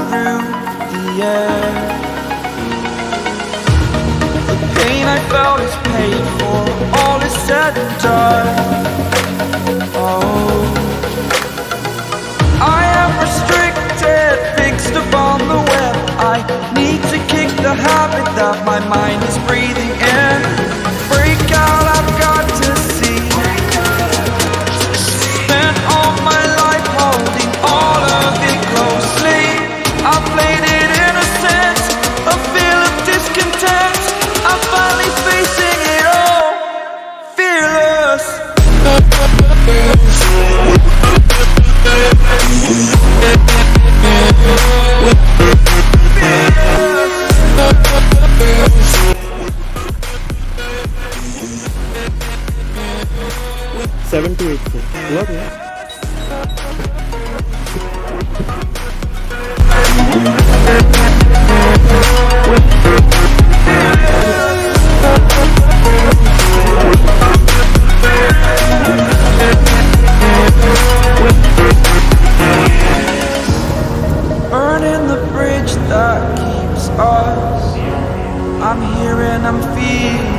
through the air. The pain I felt is paid for, all is said and done. Oh, I am restricted, fixed upon the web. I need to kick the habit that my mind is breathing in. Break out, I've got to see. Spent all my life holding all of it closely. I played it innocent, a feel of discontent. I'm finally facing it all, fearless. Seven two eight four हुआ क्या? Burning the bridge that keeps us. I'm here and I'm fearless.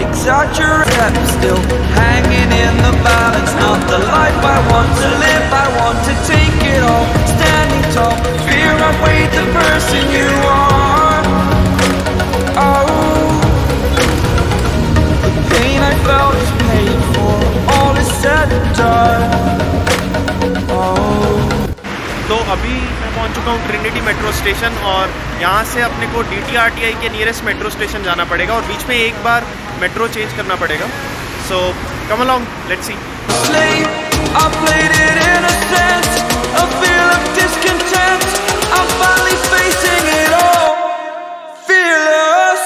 Exaggerate, still hanging in the balance. Not the life I want to live, I want to take it all. Standing tall, fear I've weighed the person you are. Oh, the pain I felt is paid for, all is said and done. Oh, तो अभी मैं पहुंच चुका हूँ Trinity metro station और यहाँ से अपने को DTRTI के नियरेस्ट मेट्रो स्टेशन जाना पड़ेगा और बीच में एक बार मेट्रो चेंज करना पड़ेगा. So come along, let's see. sleep, I played it innocent, a feel of discontent. I'm finally facing it all, fearless.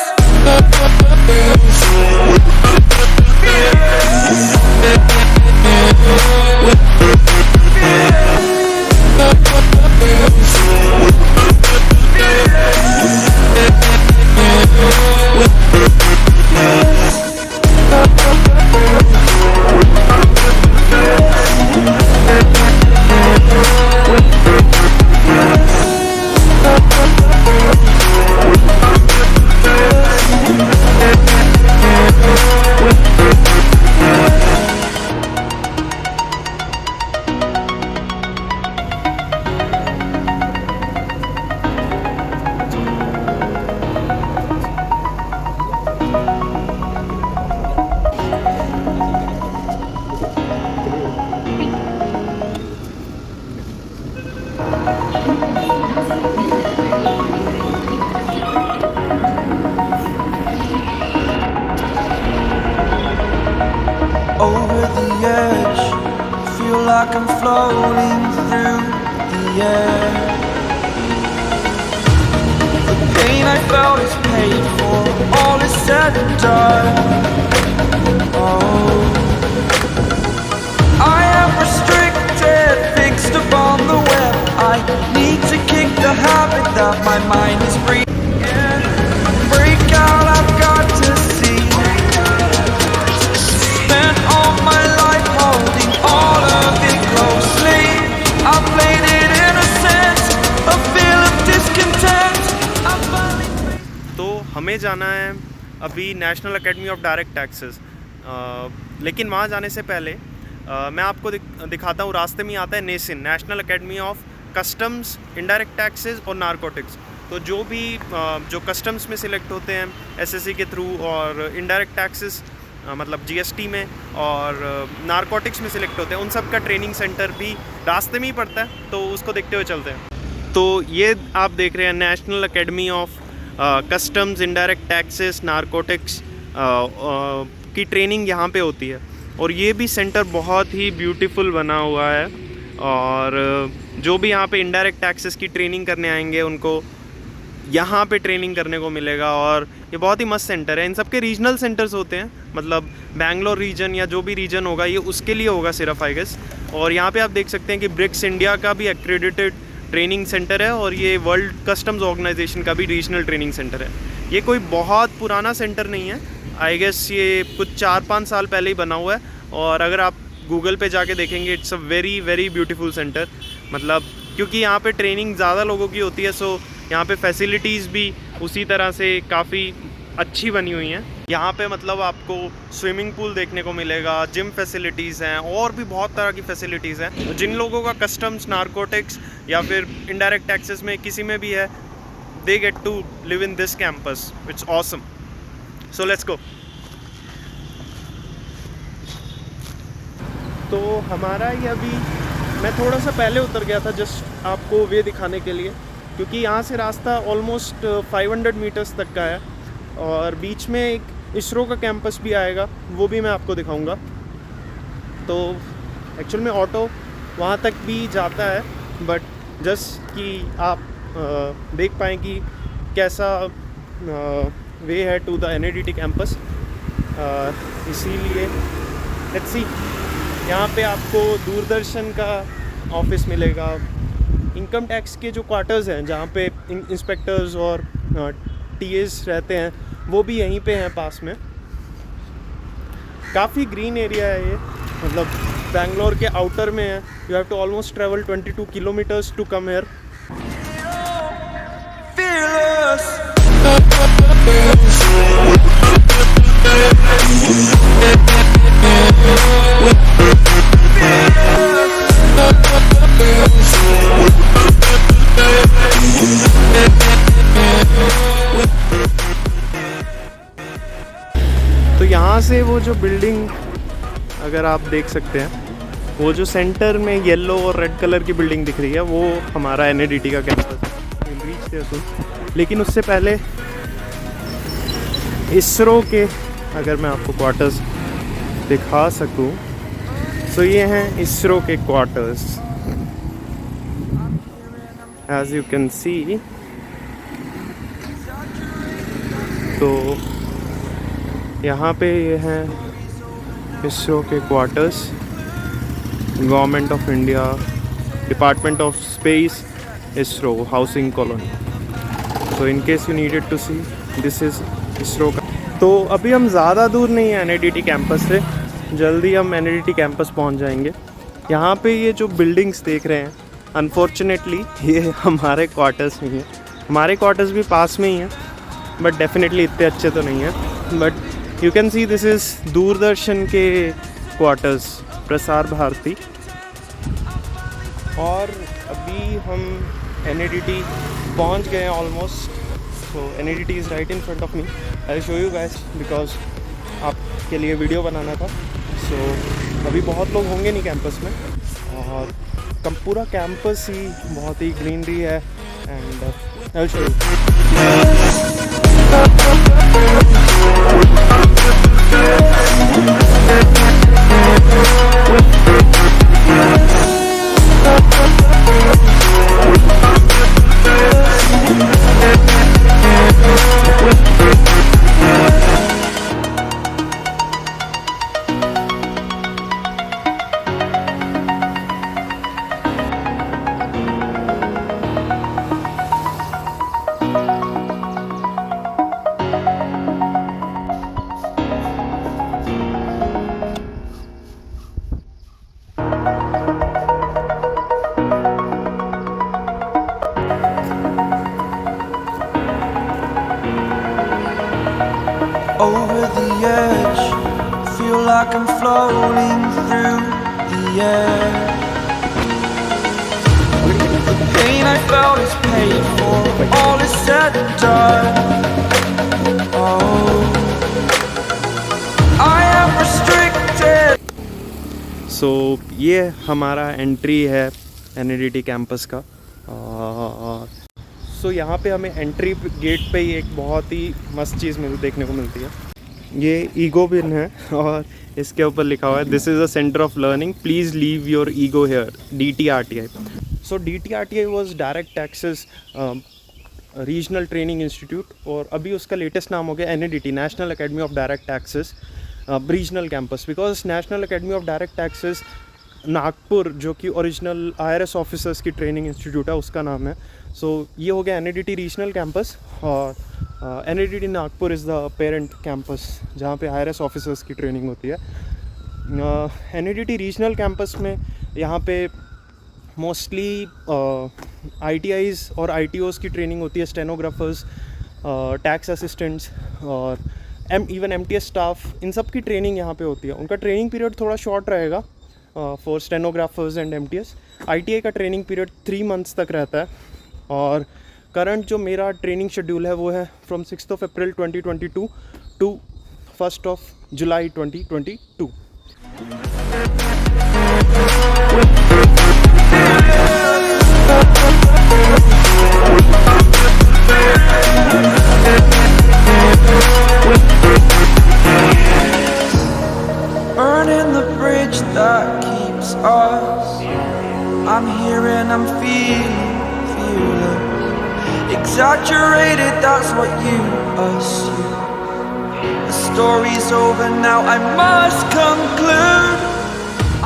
Over the edge, feel like I'm floating through the air. The pain I felt is paid for, all is said and done. Oh, I am restricted, fixed upon the web. I need to kick the habit that my mind is breathing in. Break out, I've got to see. Spent all my life holding all of it closely. I played it innocent, a feel of discontent. I'm finally. तो हमें जाना है अभी national academy of direct taxes, लेकिन वहाँ जाने से पहले मैं आपको दिखाता हूँ. रास्ते में आता है NACIN, national academy of customs, indirect taxes और नारकोटिक्स. तो जो भी जो कस्टम्स में सिलेक्ट होते हैं SSC के थ्रू और इनडायरेक्ट टैक्सेस मतलब GST में और नारकोटिक्स में सिलेक्ट होते हैं, उन सब का ट्रेनिंग सेंटर भी रास्ते में ही पड़ता है. तो उसको देखते हुए चलते हैं. तो ये आप देख रहे हैं national academy of customs, indirect taxes, narcotics की ट्रेनिंग यहाँ पे होती है. और ये भी सेंटर बहुत ही ब्यूटीफुल बना हुआ है और जो भी यहाँ पे इनडायरेक्ट टैक्सेस की ट्रेनिंग करने आएंगे उनको यहाँ पे ट्रेनिंग करने को मिलेगा. और ये बहुत ही मस्त सेंटर है. इन सब के रीजनल सेंटर्स होते हैं, मतलब बैंगलोर रीजन या जो भी रीजन होगा ये उसके लिए होगा सिर्फ, आई गेस. और यहाँ पे आप देख सकते हैं कि ब्रिक्स इंडिया का भी एक्रेडिटेड ट्रेनिंग सेंटर है और ये वर्ल्ड कस्टम्स ऑर्गेनाइजेशन का भी रीजनल ट्रेनिंग सेंटर है. ये कोई बहुत पुराना सेंटर नहीं है, आई गेस ये कुछ 4-5 साल पहले ही बना हुआ है. और अगर आप गूगल पे जाके देखेंगे, it's a very very beautiful centre. मतलब क्योंकि यहाँ पे ट्रेनिंग ज़्यादा लोगों की होती है, सो यहाँ पे फैसिलिटीज़ भी उसी तरह से काफ़ी अच्छी बनी हुई हैं। यहाँ पे मतलब आपको स्विमिंग पूल देखने को मिलेगा, जिम फैसिलिटीज़ हैं और भी बहुत तरह की फैसिलिटीज़ हैं। जिन लोगों का कस्टम्स, नारकोटिक्स या फिर इनडायरेक्ट टैक्सेस में किसी में भी है, they get to live in this campus. It's awesome. So let's go. तो हमारा ये अभी, मैं थोड़ा सा पहले उतर गया था जस्ट आपको वे दिखाने के लिए, क्योंकि यहाँ से रास्ता ऑलमोस्ट 500 मीटर्स तक का है और बीच में एक इसरो का कैंपस भी आएगा, वो भी मैं आपको दिखाऊंगा। तो एक्चुअल में ऑटो वहाँ तक भी जाता है, बट जस्ट कि आप देख पाएँ कि कैसा वे है टू द NADT कैंपस। इसीलिए लेट्स सी। यहाँ पे आपको दूरदर्शन का ऑफिस मिलेगा, इनकम टैक्स के जो क्वार्टर्स हैं जहाँ पे इंस्पेक्टर्स और TAs रहते हैं, वो भी यहीं पे हैं पास में। काफ़ी ग्रीन एरिया है ये, मतलब बैंगलोर के आउटर में है। You have to almost travel 22 kilometres to come here. तो यहाँ से वो जो बिल्डिंग अगर आप देख सकते हैं, वो जो सेंटर में येलो और रेड कलर की बिल्डिंग दिख रही है, वो हमारा NADT का कैंपस है। लेकिन उससे पहले इसरो के, अगर मैं आपको क्वार्टर्स दिखा सकूं, तो ये हैं इसरो के quarters. As you can see, तो यहाँ पे ये हैं इसरो के quarters. Government of India, department of space, ISRO housing colony. So in case you needed to see, this is ISRO का। तो अभी हम ज़्यादा दूर नहीं हैं NADT कैंपस से, जल्दी हम NADT कैंपस पहुंच जाएंगे। यहाँ पे ये जो बिल्डिंग्स देख रहे हैं, अनफॉर्चुनेटली ये हमारे क्वार्टर्स नहीं है। हमारे क्वार्टर्स भी पास में ही हैं, बट डेफिनेटली इतने अच्छे तो नहीं हैं। But you can C this is Doordarshan के क्वार्टर्स, प्रसार भारती। और अभी हम NADT पहुंच गए हैं almost. So NADT is right in front of me. I show you guys because आपके लिए वीडियो बनाना था। सो अभी बहुत लोग होंगे नहीं कैंपस में, और पूरा कैंपस ही बहुत ही ग्रीनरी है। And I show you. Over the edge, feel like I'm floating through the air. The pain I felt is paid for, all is said and done. Oh, I am restricted. सो ये हमारा entry है NADT campus का। सो यहाँ पे हमें entry gate पे ही एक बहुत ही मस्त चीज़ देखने को मिलती है। ये ईगो बिन है और इसके ऊपर लिखा हुआ है, this is a centre of learning, please leave your ego here, DTRTI। So DTRTI was direct taxes regional training institute, और अभी उसका लेटेस्ट नाम हो गया NADT, national academy of direct taxes regional campus. Because national academy of direct taxes Nagpur, जो कि original IRS officers की training institute है, उसका नाम है। सो ये हो गया NADT रीजनल कैंपस, और NADT Nagpur is the parent campus जहाँ पे IRS ऑफिसर्स की ट्रेनिंग होती है। NADT रीजनल कैंपस में यहाँ पे मोस्टली ITIs और ITOs की ट्रेनिंग होती है, स्टेनोग्राफर्स, टैक्स असिस्टेंट्स और इवन MTS स्टाफ, इन सब की ट्रेनिंग यहाँ पे होती है। उनका ट्रेनिंग पीरियड थोड़ा शॉर्ट रहेगा for stenographers and MTS। ITI का ट्रेनिंग पीरियड 3 मंथ्स तक रहता है। और करंट जो मेरा ट्रेनिंग शेड्यूल है वो है from 6 April 2022 to 1 July 2022। Burning the bridge that keeps us. I'm here and I'm feeling exaggerated, that's what you assume. The story's over now, I must conclude.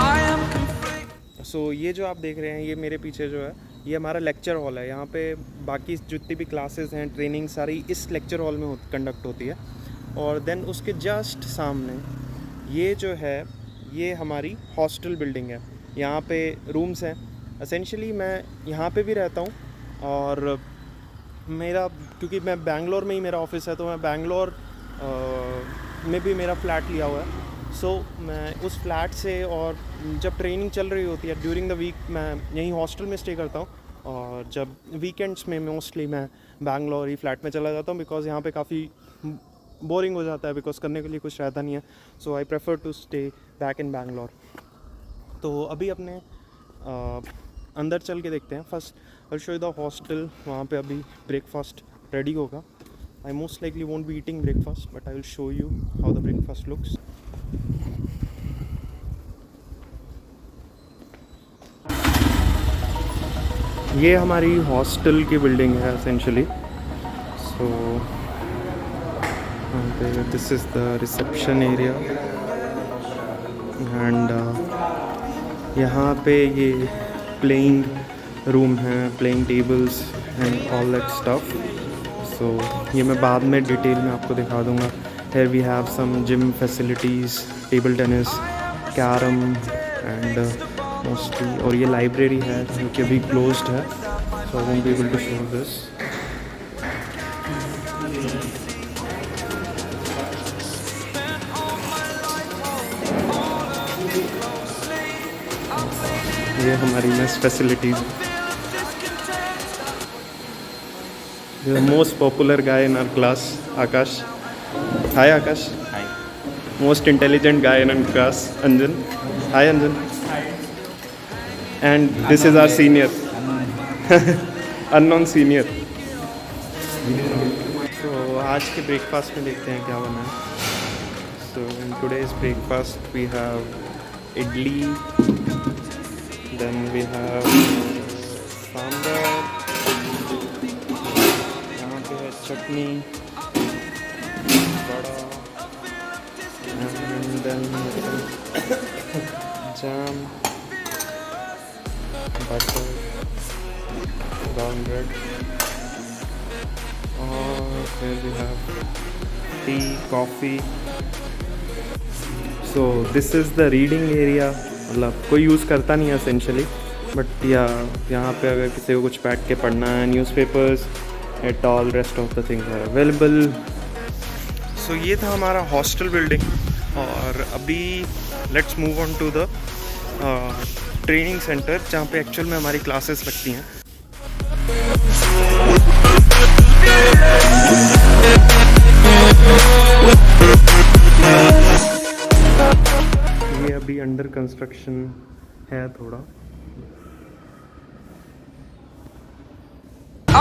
I am conflicted. सो ये जो आप देख रहे हैं, ये मेरे पीछे जो है, ये हमारा लेक्चर हॉल है। यहाँ पे बाकी जितनी भी क्लासेस हैं, ट्रेनिंग सारी इस लेक्चर हॉल में कंडक्ट होती है। और देन उसके जस्ट सामने ये जो है, ये हमारी हॉस्टल बिल्डिंग है। यहाँ पे रूम्स हैं। एसेंशियली मैं यहाँ पे भी रहता हूँ, और मेरा, क्योंकि मैं बैंगलोर में ही मेरा ऑफिस है, तो मैं बैंगलोर में भी मेरा फ्लैट लिया हुआ है। सो मैं उस फ्लैट से, और जब ट्रेनिंग चल रही होती है ड्यूरिंग द वीक, मैं यहीं हॉस्टल में स्टे करता हूँ। और जब वीकेंड्स में मोस्टली मैं बैंगलोर ही फ्लैट में चला जाता हूँ, बिकॉज़ यहाँ पे काफ़ी बोरिंग हो जाता है, बिकॉज करने के लिए कुछ रहता नहीं है। So I prefer to stay back in Bangalore. तो अभी अपने अंदर चल के देखते हैं। First I show you the hostel. वहाँ पे अभी ब्रेकफास्ट रेडी होगा। I most likely won't be eating breakfast, but I will show you how the breakfast looks. ये हमारी हॉस्टल की बिल्डिंग है essentially. So this is the reception area, and यहाँ पे ये प्लेइंग रूम है, playing tables and all that stuff. So ये मैं बाद में डिटेल में आपको दिखा दूँगा। Here we have some gym facilities, table tennis, carrom and mostly, और ये लाइब्रेरी है जो कि अभी क्लोज्ड है, so I won't be able to show this. ये हमारी mess facilities. The most popular guy in our class, Akash. Hi Akash. Hi. Most intelligent guy in our class, Anjan. Hi Anjan. And this is our senior, unknown senior. तो आज के breakfast में देखते हैं क्या बना है। So in today's breakfast we have idli, then we have sambar, यहाँ पे है चटनी, बड़ा, and then jam, butter, brown bread, और फिर we have tea, coffee. So this is the reading area. मतलब कोई यूज़ करता नहीं है एसेंशियली, बट यहाँ पे अगर किसी को कुछ बैठ के पढ़ना है, newspapers at all rest of the things are available. So ये था हमारा हॉस्टल बिल्डिंग, और अभी let's move on to the training centre, जहाँ पे एक्चुअल में हमारी क्लासेस लगती हैं। ये अभी अंडर कंस्ट्रक्शन है थोड़ा।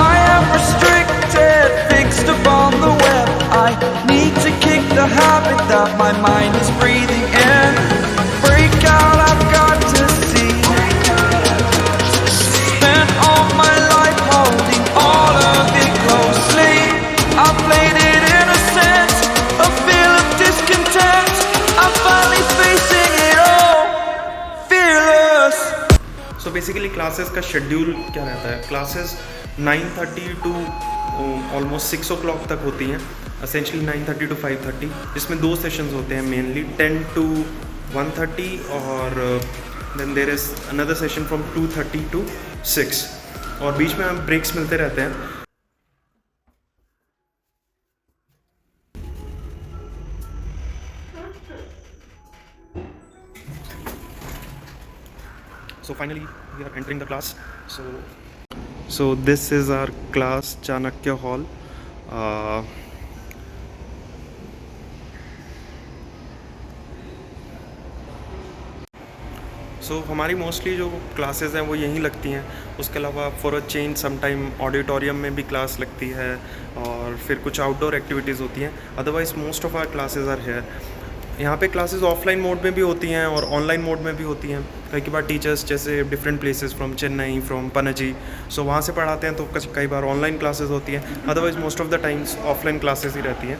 I am restricted, fixed upon the web. I need to kick the habit that my mind is breathing in. Break out, I've got to see. Spent all my life holding all of it closely. I played it innocent, a feel of discontent. I'm finally facing it all, fearless. So basically classes का schedule क्या रहता है? Classes 9:30 to almost 6 o'clock तक होती हैं, essentially 9:30 to 5:30, जिसमें 2 sessions होते हैं मेनली, 10 to 1:30 और then there is another session from 2:30 to 6 और बीच में हम ब्रेक्स मिलते रहते हैं. So finally we are entering the class. So this is our class, Chanakya Hall. So हमारी मोस्टली जो क्लासेस हैं वो यहीं लगती हैं. उसके अलावा for a change sometime auditorium में भी क्लास लगती है और फिर कुछ आउटडोर एक्टिविटीज़ होती हैं. Otherwise most of our classes are here. यहाँ पे क्लासेस ऑफलाइन मोड में भी होती हैं और ऑनलाइन मोड में भी होती हैं. कई बार टीचर्स जैसे different places from Chennai, from Panaji, so वहाँ से पढ़ाते हैं, तो कई बार ऑनलाइन क्लासेस होती हैं. Otherwise most of the times offline classes ही रहती हैं.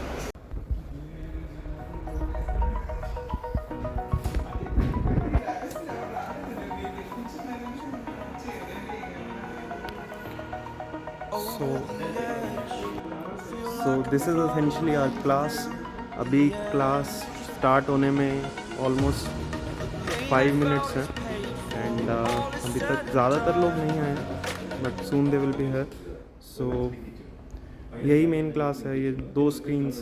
So this is essentially our class. अभी क्लास स्टार्ट होने में ऑलमोस्ट 5 मिनट्स हैं एंड अभी तक ज़्यादातर लोग नहीं आए हैं, but soon they will be here. So यही मेन क्लास है. ये 2 screens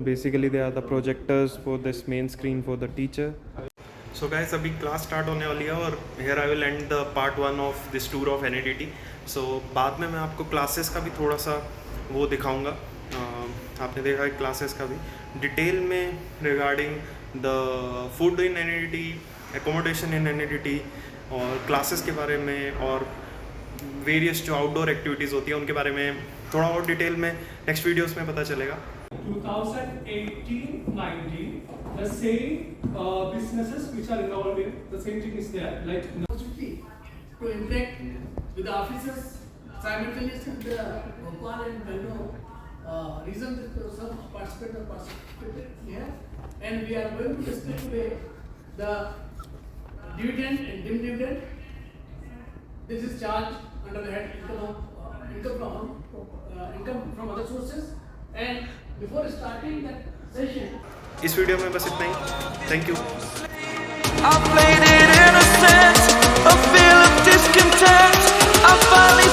basically they are the projectors for this main screen for the teacher. So guys, अभी क्लास स्टार्ट होने वाली है और here I will end the part 1 of this tour of NITT. सो बाद में मैं आपको क्लासेस का भी थोड़ा सा वो दिखाऊंगा. आपने देखा है क्लासेस का भी डिटेल में regarding the food in NITT, accommodation in NITT और क्लासेस के बारे में और वेरियस जो आउटडोर एक्टिविटीज़ होती है उनके बारे में थोड़ा और डिटेल में नेक्स्ट वीडियोस में पता चलेगा. 2018-19, the same businesses which are involved in the same thing is there, like to interact with the officers simultaneously with the Bhopal and Bangalore region some participated here, and we are going to discuss today the dividend and dim dividend. This is charged under the head income from other sources. And before starting that session, इस वीडियो में बस इतना ही. Thank you. I played it innocent, a feel of discontent. I finally